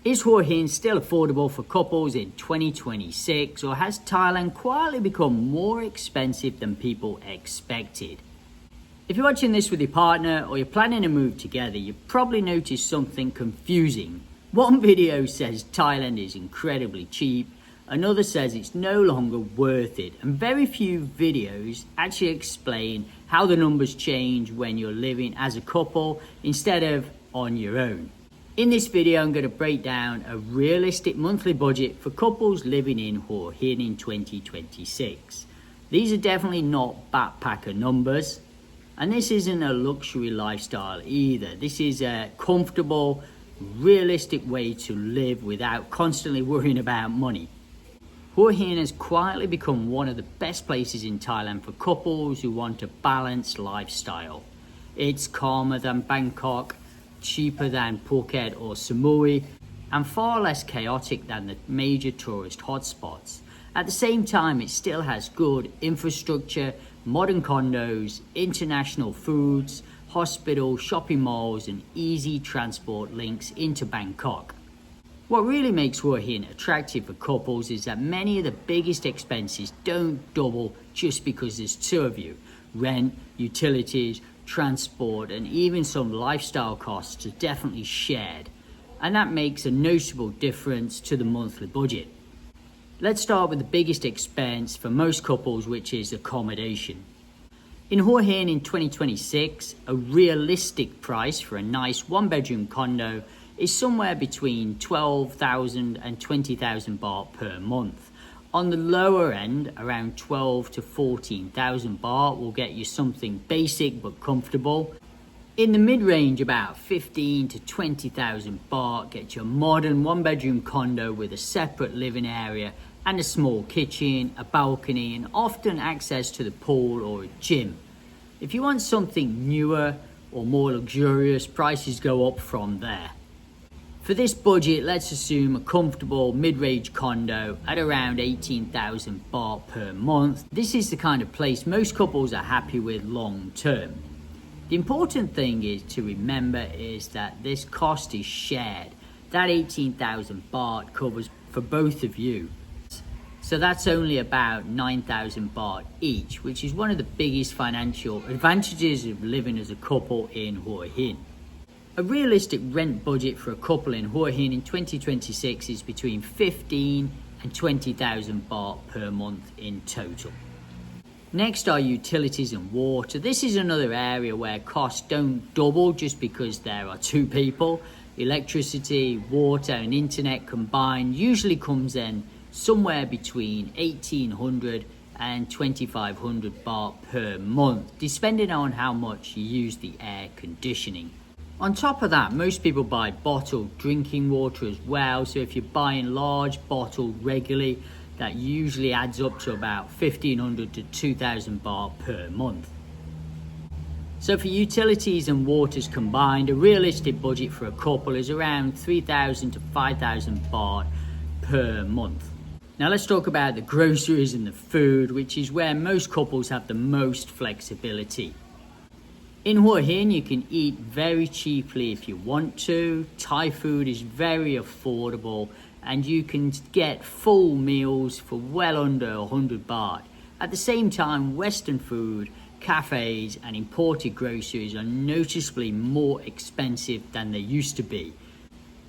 Is Hua Hin still affordable for couples in 2026, or has Thailand quietly become more expensive than people expected? If you're watching this with your partner or you're planning a move together, you've probably noticed something confusing. One video says Thailand is incredibly cheap, another says it's no longer worth it, and very few videos actually explain how the numbers change when you're living as a couple instead of on your own. In this video, I'm going to break down a realistic monthly budget for couples living in Hua Hin in 2026. These are definitely not backpacker numbers, and this isn't a luxury lifestyle either. This is a comfortable, realistic way to live without constantly worrying about money. Hua Hin has quietly become one of the best places in Thailand for couples who want a balanced lifestyle. It's calmer than Bangkok, cheaper than Phuket or Samui, and far less chaotic than the major tourist hotspots. At the same time, it still has good infrastructure, modern condos, international foods, hospitals, shopping malls, and easy transport links into Bangkok. What really makes Hua Hin attractive for couples is that many of the biggest expenses don't double just because there's two of you. Rent, utilities, transport, and even some lifestyle costs are definitely shared, and that makes a noticeable difference to the monthly budget. Let's start with the biggest expense for most couples, which is accommodation. In Hua Hin in 2026, a realistic price for a nice one-bedroom condo is somewhere between 12,000 and 20,000 baht per month. On the lower end, around 12 to 14,000 baht will get you something basic but comfortable. In the mid-range, about 15 to 20,000 baht gets you a modern one-bedroom condo with a separate living area and a small kitchen, a balcony, and often access to the pool or a gym. If you want something newer or more luxurious, prices go up from there. For this budget, let's assume a comfortable mid-range condo at around 18,000 baht per month. This is the kind of place most couples are happy with long term. The important thing is to remember is that this cost is shared. That 18,000 baht covers for both of you. So that's only about 9,000 baht each, which is one of the biggest financial advantages of living as a couple in Hua Hin. A realistic rent budget for a couple in Hua Hin in 2026 is between 15 and 20,000 baht per month in total. Next are utilities and water. This is another area where costs don't double just because there are two people. Electricity, water and internet combined usually comes in somewhere between 1,800 and 2,500 baht per month, depending on how much you use the air conditioning. On top of that, most people buy bottled drinking water as well, so if you're buying large bottled regularly, that usually adds up to about 1,500 to 2,000 baht per month. So for utilities and waters combined, a realistic budget for a couple is around 3,000 to 5,000 baht per month. Now let's talk about the groceries and the food, which is where most couples have the most flexibility. In Hua Hin, you can eat very cheaply if you want to. Thai food is very affordable and you can get full meals for well under 100 baht. At the same time, Western food, cafes and imported groceries are noticeably more expensive than they used to be.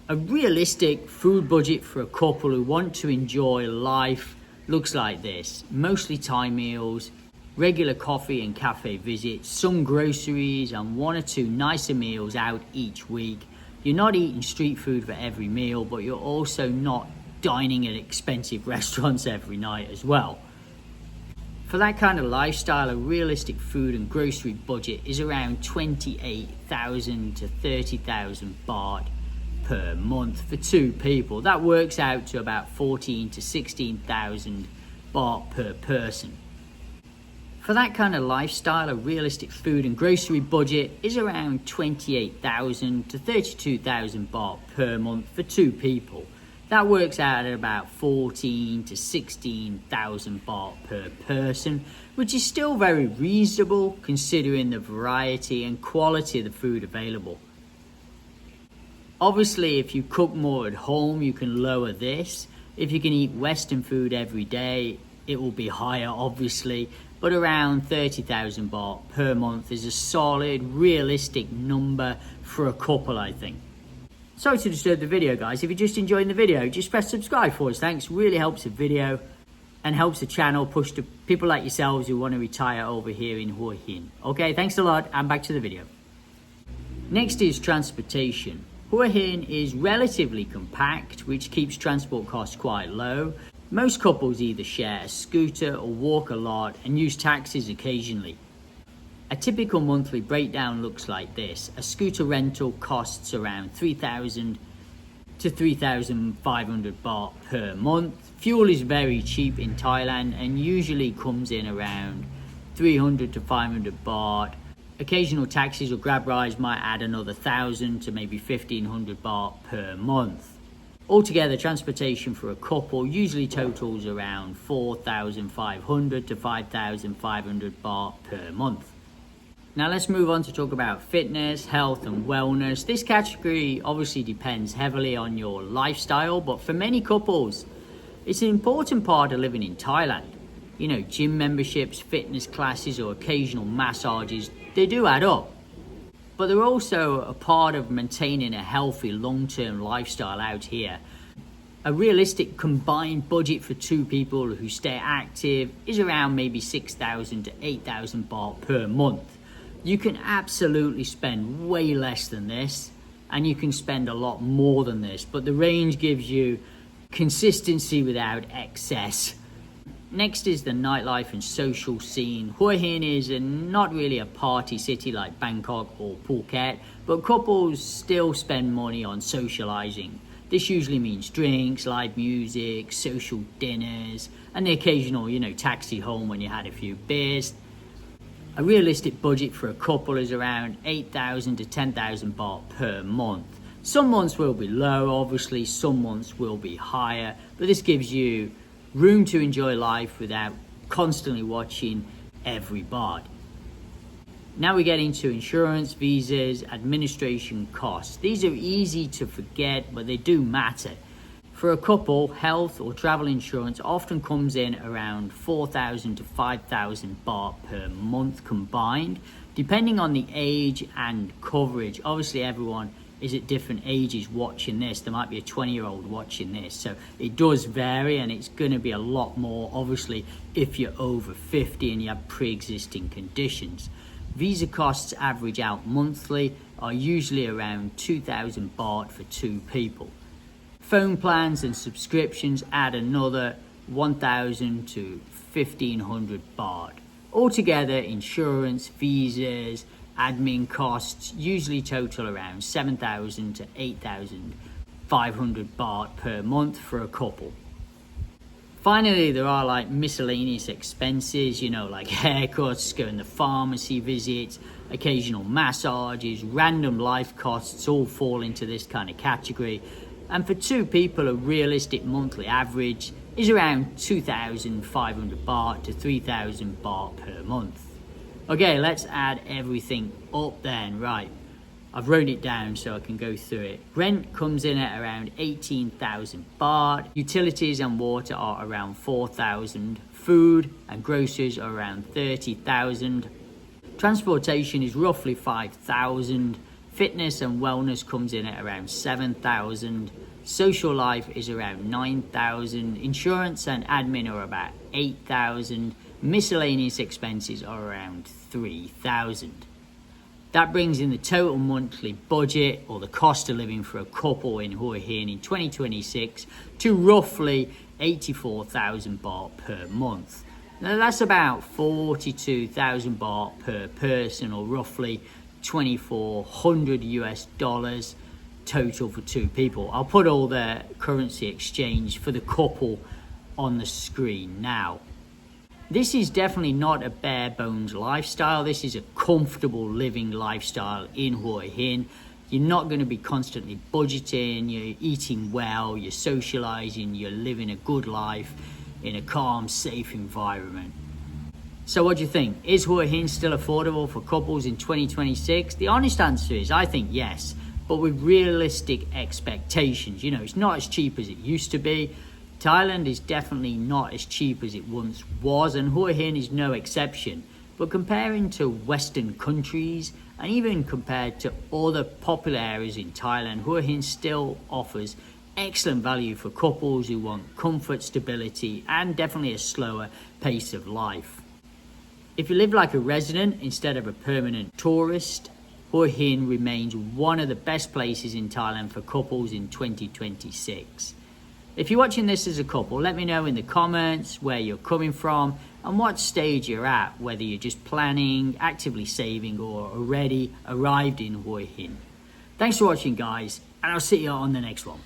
A realistic food budget for a couple who want to enjoy life looks like this. Mostly Thai meals, regular coffee and cafe visits, some groceries and one or two nicer meals out each week. You're not eating street food for every meal, but you're also not dining at expensive restaurants every night as well. For that kind of lifestyle, a realistic food and grocery budget is around 28,000 to 30,000 baht per month for two people. That works out to about 14 to 16,000 baht per person. For that kind of lifestyle, a realistic food and grocery budget is around 28,000 to 32,000 baht per month for two people. That works out at about 14 to 16,000 baht per person, which is still very reasonable considering the variety and quality of the food available. Obviously, if you cook more at home, you can lower this. If you can eat Western food every day, it will be higher, obviously. But around 30,000 baht per month is a solid, realistic number for a couple, I think. Sorry to disturb the video, guys. If you're just enjoying the video, just press subscribe for us. Thanks. Really helps the video and helps the channel push to people like yourselves who want to retire over here in Hua Hin. Okay, thanks a lot, and back to the video. Next is transportation. Hua Hin is relatively compact, which keeps transport costs quite low. Most couples either share a scooter or walk a lot and use taxis occasionally. A typical monthly breakdown looks like this. A scooter rental costs around 3,000 to 3,500 baht per month. Fuel is very cheap in Thailand and usually comes in around 300 to 500 baht. Occasional taxis or grab rides might add another 1,000 to maybe 1,500 baht per month. Altogether, transportation for a couple usually totals around 4,500 to 5,500 baht per month. Now let's move on to talk about fitness, health and wellness. This category obviously depends heavily on your lifestyle, but for many couples, it's an important part of living in Thailand. You know, gym memberships, fitness classes or occasional massages, they do add up. But they're also a part of maintaining a healthy long-term lifestyle out here. A realistic combined budget for two people who stay active is around maybe 6,000 to 8,000 baht per month. You can absolutely spend way less than this, and you can spend a lot more than this, but the range gives you consistency without excess. Next is the nightlife and social scene. Hua Hin is not really a party city like Bangkok or Phuket, but couples still spend money on socializing. This usually means drinks, live music, social dinners, and the occasional, taxi home when you had a few beers. A realistic budget for a couple is around 8,000 to 10,000 baht per month. Some months will be low, obviously, some months will be higher, but this gives you room to enjoy life without constantly watching every baht. Now we get into insurance, visas, administration costs. These are easy to forget, but they do matter. For a couple, health or travel insurance often comes in around 4,000 to 5,000 baht per month combined, depending on the age and coverage. Obviously, everyone is at different ages watching this. There might be a 20-year-old watching this, so it does vary, and it's going to be a lot more obviously if you're over 50 and you have pre-existing conditions. Visa costs average out monthly are usually around 2,000 baht for two people. Phone plans and subscriptions add another 1,000 to 1,500 baht. Altogether, insurance, visas, admin costs usually total around 7,000 to 8,500 baht per month for a couple. Finally, there are like miscellaneous expenses, like haircuts, going to pharmacy visits, occasional massages, random life costs all fall into this kind of category. And for two people, a realistic monthly average is around 2,500 baht to 3,000 baht per month. Okay, let's add everything up then. Right, I've wrote it down so I can go through it. Rent comes in at around 18,000 baht. Utilities and water are around 4,000. Food and groceries are around 30,000. Transportation is roughly 5,000. Fitness and wellness comes in at around 7,000. Social life is around 9,000. Insurance and admin are about 8,000. Miscellaneous expenses are around 3,000. That brings in the total monthly budget or the cost of living for a couple in Hua Hin in 2026 to roughly 84,000 baht per month. Now that's about 42,000 baht per person, or roughly 2,400 US dollars total for two people. I'll put all the currency exchange for the couple on the screen now. This is definitely not a bare bones lifestyle. This is a comfortable living lifestyle in Hua Hin. You're not going to be constantly budgeting, you're eating well, you're socializing, you're living a good life in a calm, safe environment. So what do you think? Is Hua Hin still affordable for couples in 2026? The honest answer is I think yes. but with realistic expectations. You know, it's not as cheap as it used to be. Thailand is definitely not as cheap as it once was, and Hua Hin is no exception. But comparing to Western countries, and even compared to other popular areas in Thailand, Hua Hin still offers excellent value for couples who want comfort, stability, and definitely a slower pace of life. If you live like a resident instead of a permanent tourist, Hua Hin remains one of the best places in Thailand for couples in 2026. If you're watching this as a couple, let me know in the comments where you're coming from and what stage you're at, whether you're just planning, actively saving, or already arrived in Hua Hin. Thanks for watching, guys, and I'll see you on the next one.